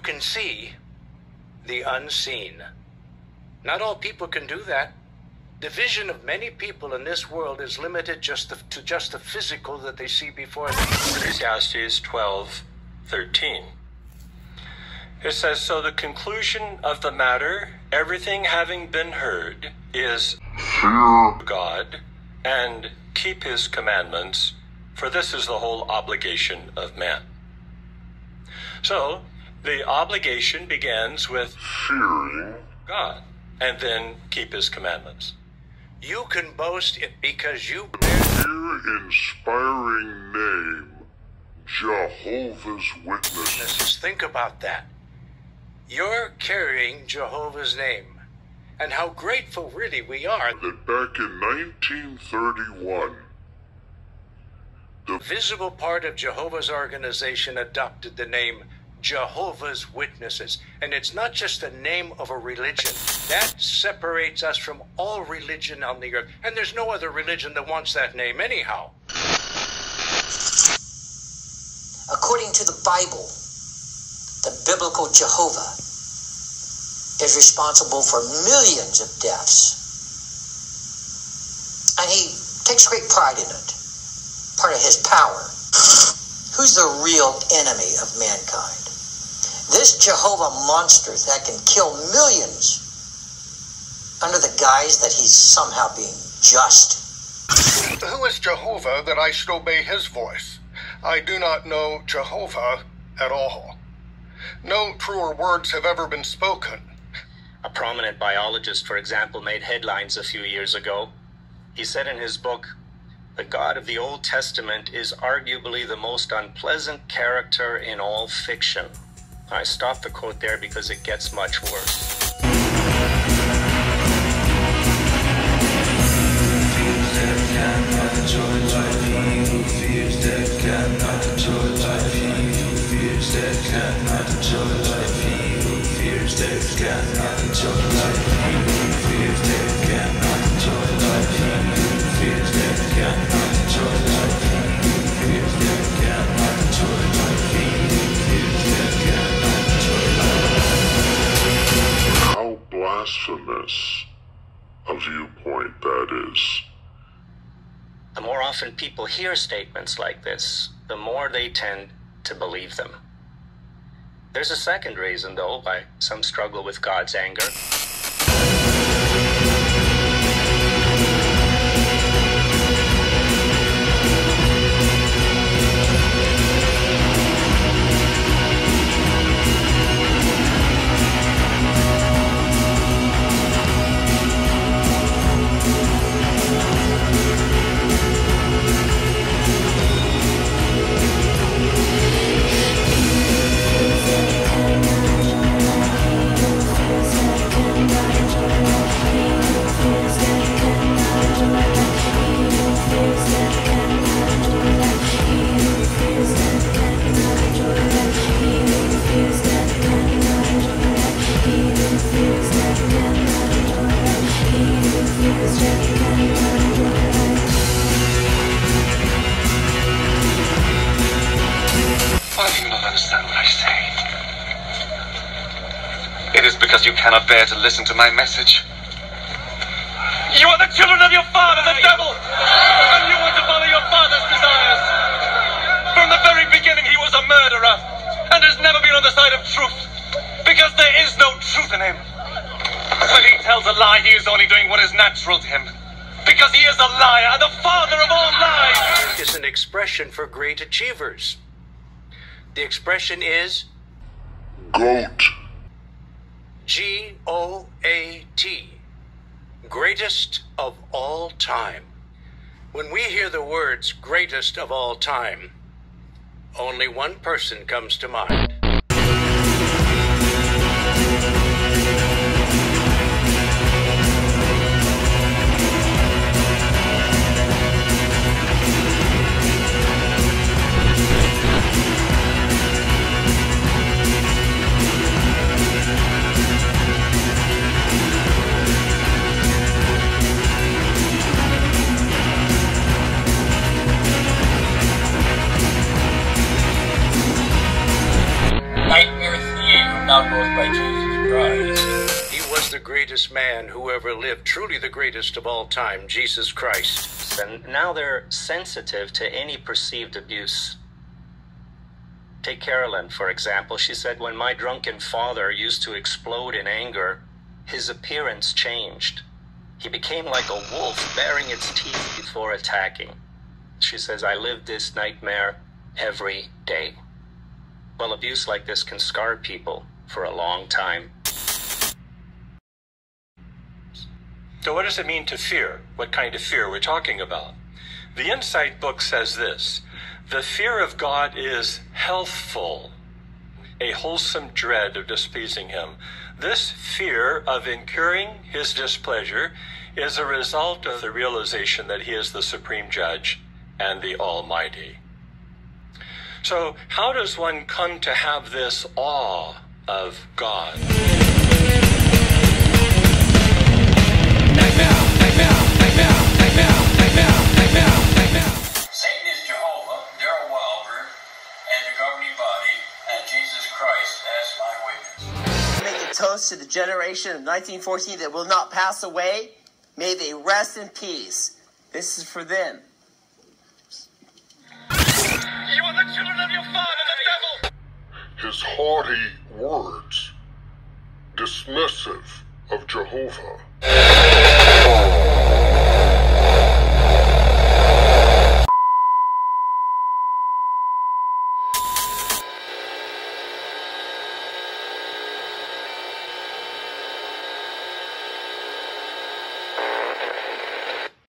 can see the unseen. Not all people can do that. The vision of many people in this world is limited to just the physical that they see before them. Ecclesiastes 12:13. It says, so the conclusion of the matter, everything having been heard, is fear God and keep his commandments, for this is the whole obligation of man. So, the obligation begins with fearing God and then keep his commandments. You can boast it because you bear your inspiring name, Jehovah's Witnesses. Think about that. You're carrying Jehovah's name. And how grateful really we are that back in 1931, the visible part of Jehovah's organization adopted the name Jehovah's Witnesses. And it's not just the name of a religion. That separates us from all religion on the earth. And there's no other religion that wants that name anyhow. According to the Bible, the biblical Jehovah is responsible for millions of deaths. And he takes great pride in it. Part of his power. Who's the real enemy of mankind? This Jehovah monster that can kill millions under the guise that he's somehow being just. Who is Jehovah that I should obey his voice? I do not know Jehovah at all. No truer words have ever been spoken. A prominent biologist, for example, made headlines a few years ago. He said in his book, "The God of the Old Testament is arguably the most unpleasant character in all fiction." I stopped the quote there because it gets much worse. How blasphemous a viewpoint that is. The more often people hear statements like this, the more they tend to believe them. There's a second reason, though, why some struggle with God's anger. Why do you not understand what I say? It is because you cannot bear to listen to my message. You are the children of your father, the devil! And you want to follow your father's desires! From the very beginning he was a murderer, and has never been on the side of truth, because there is no truth in him. When he tells a lie, he is only doing what is natural to him, because he is a liar, and the father of all lies! Is an expression for great achievers. The expression is GOAT. G-O-A-T. Greatest of all time. When we hear the words greatest of all time, only one person comes to mind. outgrowth by Jesus Christ. He was the greatest man who ever lived, truly the greatest of all time, Jesus Christ. And now they're sensitive to any perceived abuse. Take Carolyn, for example. She said, when my drunken father used to explode in anger, his appearance changed. He became like a wolf, baring its teeth before attacking. She says, I lived this nightmare every day. Well, abuse like this can scar people for a long time. So what does it mean to fear? What kind of fear we're talking about? The Insight book says this: the fear of God is healthful, a wholesome dread of displeasing him. This fear of incurring his displeasure is a result of the realization that he is the supreme judge and the Almighty. So how does one come to have this awe of God? Satan is Jehovah, Darrell Wilder, and the governing body, and Jesus Christ as my witness. Make a toast to the generation of 1914 that will not pass away. May they rest in peace. This is for them. You are the children of your father, the devil! His haughty words, dismissive of Jehovah.